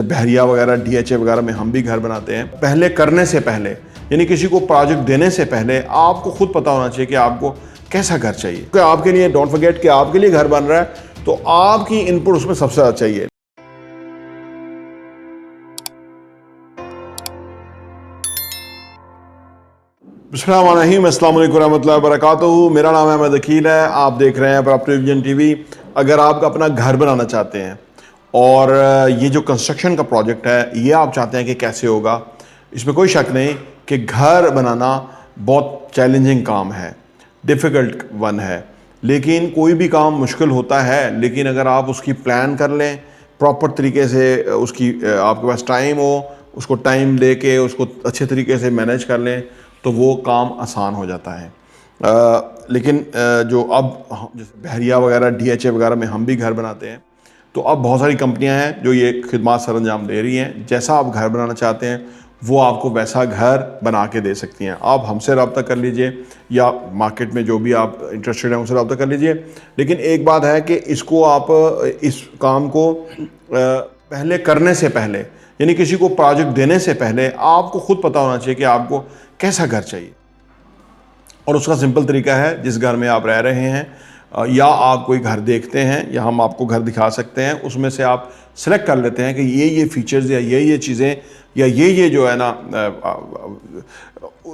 बहरिया वगैरह डीएचए वगैरह में हम भी घर बनाते हैं। पहले करने से पहले यानी किसी को प्रोजेक्ट देने से पहले आपको खुद पता होना चाहिए कि आपको कैसा घर चाहिए, क्योंकि आपके लिए डोंट फॉरगेट कि आपके लिए घर बन रहा है तो आपकी इनपुट उसमें सबसे ज़्यादा चाहिए। बिस्मिल्लाहिर्रहमानिर्रहीम, अस्सलाम वालेकुम रहमतुल्लाहि व बरकातुहू। मेरा नाम अहमद अकील है, आप देख रहे हैं प्रॉपर्टी विजन टीवी। अगर आप अपना घर बनाना चाहते हैं और ये जो कंस्ट्रक्शन का प्रोजेक्ट है ये आप चाहते हैं कि कैसे होगा, इसमें कोई शक नहीं कि घर बनाना बहुत चैलेंजिंग काम है, डिफ़िकल्ट वन है। लेकिन कोई भी काम मुश्किल होता है, लेकिन अगर आप उसकी प्लान कर लें प्रॉपर तरीके से, उसकी आपके पास टाइम हो, उसको टाइम लेके उसको अच्छे तरीके से मैनेज कर लें तो वो काम आसान हो जाता है। लेकिन जो अब जैसे बहरिया वगैरह डीएचए वगैरह में हम भी घर बनाते हैं, तो अब बहुत सारी कंपनियां हैं जो ये खिदमत सर अंजाम दे रही हैं। जैसा आप घर बनाना चाहते हैं वो आपको वैसा घर बना के दे सकती हैं। आप हमसे रब्ता कर लीजिए या मार्केट में जो भी आप इंटरेस्टेड हैं उनसे रब्ता कर लीजिए। लेकिन एक बात है कि इसको आप इस काम को पहले करने से पहले यानी किसी को प्रोजेक्ट देने से पहले आपको खुद पता होना चाहिए कि आपको कैसा घर चाहिए। और उसका सिंपल तरीका है, जिस घर में आप रह रहे हैं या आप कोई घर देखते हैं या हम आपको घर दिखा सकते हैं, उसमें से आप सेलेक्ट कर लेते हैं कि ये फीचर्स या ये चीज़ें या ये जो है ना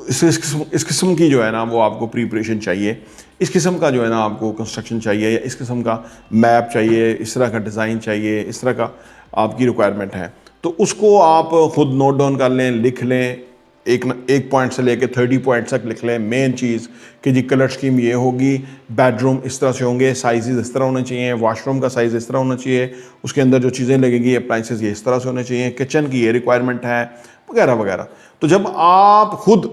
इस किस्म की जो है ना वो आपको प्रिपरेशन चाहिए, इस किस्म का जो है ना आपको कंस्ट्रक्शन चाहिए या इस किस्म का मैप चाहिए, इस तरह का डिज़ाइन चाहिए, इस तरह का आपकी रिक्वायरमेंट है। तो उसको आप खुद नोट डाउन कर लें, लिख लें, एक पॉइंट से लेके 30 पॉइंट तक लिख लें। मेन चीज़ कि जी कलर स्कीम ये होगी, बेडरूम इस तरह से होंगे, साइज़ इस तरह होने चाहिए, वॉशरूम का साइज़ इस तरह होना चाहिए, उसके अंदर जो चीज़ें लगेगी अप्लाइंसेस ये इस तरह से होने चाहिए, किचन की ये रिक्वायरमेंट है वगैरह वगैरह। तो जब आप खुद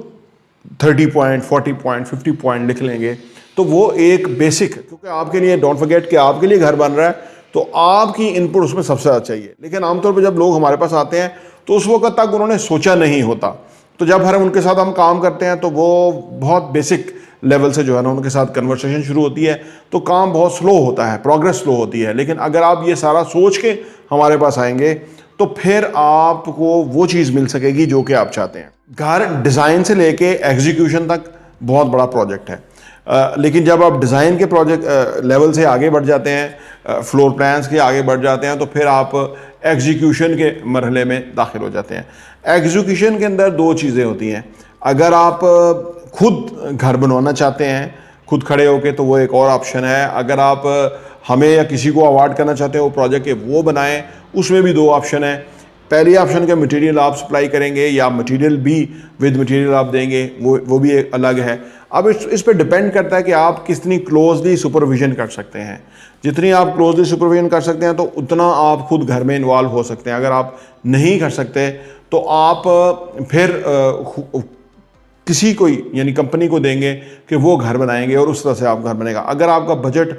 30 पॉइंट 40 पॉइंट 50 पॉइंट लिख लेंगे तो वो एक बेसिक, क्योंकि आपके लिए डोंट फॉरगेट कि आपके लिए घर बन रहा है तो आपकी इनपुट उसमें सबसे ज़्यादा चाहिए। लेकिन आमतौर पर जब लोग हमारे पास आते हैं तो उस वक्त तक उन्होंने सोचा नहीं होता, तो जब उनके साथ हम काम करते हैं तो वो बहुत बेसिक लेवल से जो है ना उनके साथ कन्वर्सेशन शुरू होती है, तो काम बहुत स्लो होता है, प्रोग्रेस स्लो होती है। लेकिन अगर आप ये सारा सोच के हमारे पास आएंगे तो फिर आपको वो चीज़ मिल सकेगी जो कि आप चाहते हैं। घर डिज़ाइन से लेके एग्जीक्यूशन तक बहुत बड़ा प्रोजेक्ट है। लेकिन जब आप डिज़ाइन के प्रोजेक्ट लेवल से आगे बढ़ जाते हैं, फ्लोर प्लान्स के आगे बढ़ जाते हैं, तो फिर आप एग्जीक्यूशन के मरहले में दाखिल हो जाते हैं। एग्जीक्यूशन के अंदर दो चीज़ें होती हैं। अगर आप खुद घर बनवाना चाहते हैं खुद खड़े होके तो वो एक और ऑप्शन है। अगर आप हमें या किसी को अवार्ड करना चाहते हैं वो प्रोजेक्ट के वो बनाएं, उसमें भी दो ऑप्शन है। पहली ऑप्शन के मटेरियल आप सप्लाई करेंगे या मटेरियल भी विद मटेरियल आप देंगे, वो भी एक अलग है। अब इस पर डिपेंड करता है कि आप कितनी क्लोजली सुपरविजन कर सकते हैं। जितनी आप क्लोजली सुपरविजन कर सकते हैं तो उतना आप खुद घर में इन्वॉल्व हो सकते हैं। अगर आप नहीं कर सकते तो आप फिर किसी को यानी कंपनी को देंगे कि वो घर बनाएंगे और उस तरह से आप घर बनेगा। अगर आपका बजट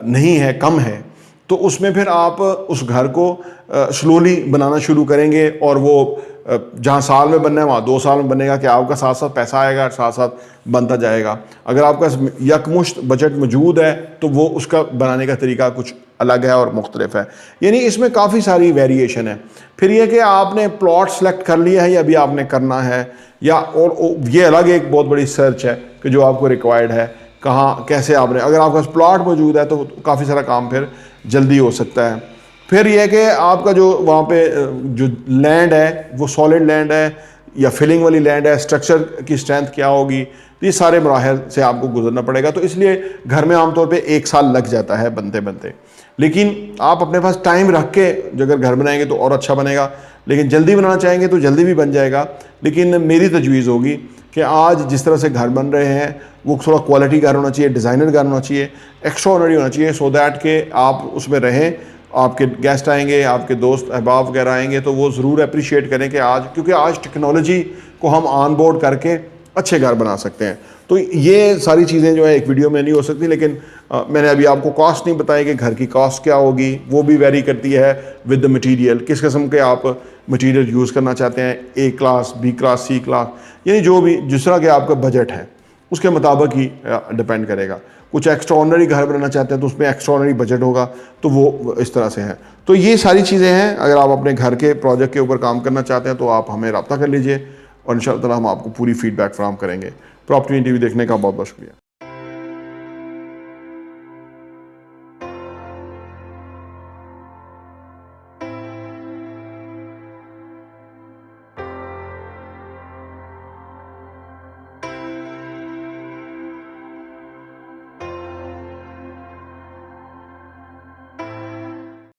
नहीं है, कम है, तो उसमें फिर आप उस घर को स्लोली बनाना शुरू करेंगे और वो जहाँ साल में बनना है वहाँ 2 साल में बनेगा कि आपका साथ साथ पैसा आएगा, साथ साथ बनता जाएगा। अगर आपका यकमुश्त बजट मौजूद है तो वो उसका बनाने का तरीका कुछ अलग है और मुख्तलिफ है। यानी इसमें काफ़ी सारी वेरिएशन है। फिर ये कि आपने प्लॉट सेलेक्ट कर लिया है या अभी आपने करना है, या और ये अलग एक बहुत बड़ी सर्च है कि जो आपको रिक्वायर्ड है, कहाँ कैसे आपने, अगर आपके पास प्लॉट मौजूद है तो काफ़ी सारा काम फिर जल्दी हो सकता है। फिर यह कि आपका जो वहाँ पे जो लैंड है वो सॉलिड लैंड है या फिलिंग वाली लैंड है, स्ट्रक्चर की स्ट्रेंथ क्या होगी, ये सारे मराहल से आपको गुजरना पड़ेगा। तो इसलिए घर में आमतौर पे 1 साल लग जाता है बनते बनते। लेकिन आप अपने पास टाइम रख के जो अगर घर बनाएंगे तो और अच्छा बनेगा। लेकिन जल्दी बनाना चाहेंगे तो जल्दी भी बन जाएगा। लेकिन मेरी तजवीज़ होगी कि आज जिस तरह से घर बन रहे हैं वो थोड़ा क्वालिटी घर होना चाहिए, डिज़ाइनर घर होना चाहिए, एक्स्ट्राऑर्डिनरी होना चाहिए, सो दैट के आप उसमें रहें। आपके गेस्ट आएंगे, आपके दोस्त अहबाब वगैरह आएंगे तो वो ज़रूर अप्रिशिएट करें कि आज, क्योंकि आज टेक्नोलॉजी को हम ऑन बोर्ड करके अच्छे घर बना सकते हैं। तो ये सारी चीज़ें जो है एक वीडियो में नहीं हो सकती। लेकिन मैंने अभी आपको कॉस्ट नहीं बताई कि घर की कॉस्ट क्या होगी, वो भी वेरी करती है विद द मटीरियल, किस किस्म के आप मटीरियल यूज़ करना चाहते हैं, A class, B class, C class, यानी जो भी जिस तरह के आपका बजट है उसके मुताबिक ही डिपेंड करेगा। कुछ एक्स्ट्राऑर्डिनरी घर बनाना चाहते हैं तो उसमें एक्स्ट्राऑर्डिनरी बजट होगा, तो वो इस तरह से है। तो ये सारी चीज़ें हैं। अगर आप अपने घर के प्रोजेक्ट के ऊपर काम करना चाहते हैं तो आप हमें रब्ता कर लीजिए और इंशाअल्लाह ताला हम आपको पूरी फीडबैक फराहम करेंगे। प्रॉपर्टी इंटरव्यू देखने का बहुत बहुत शुक्रिया।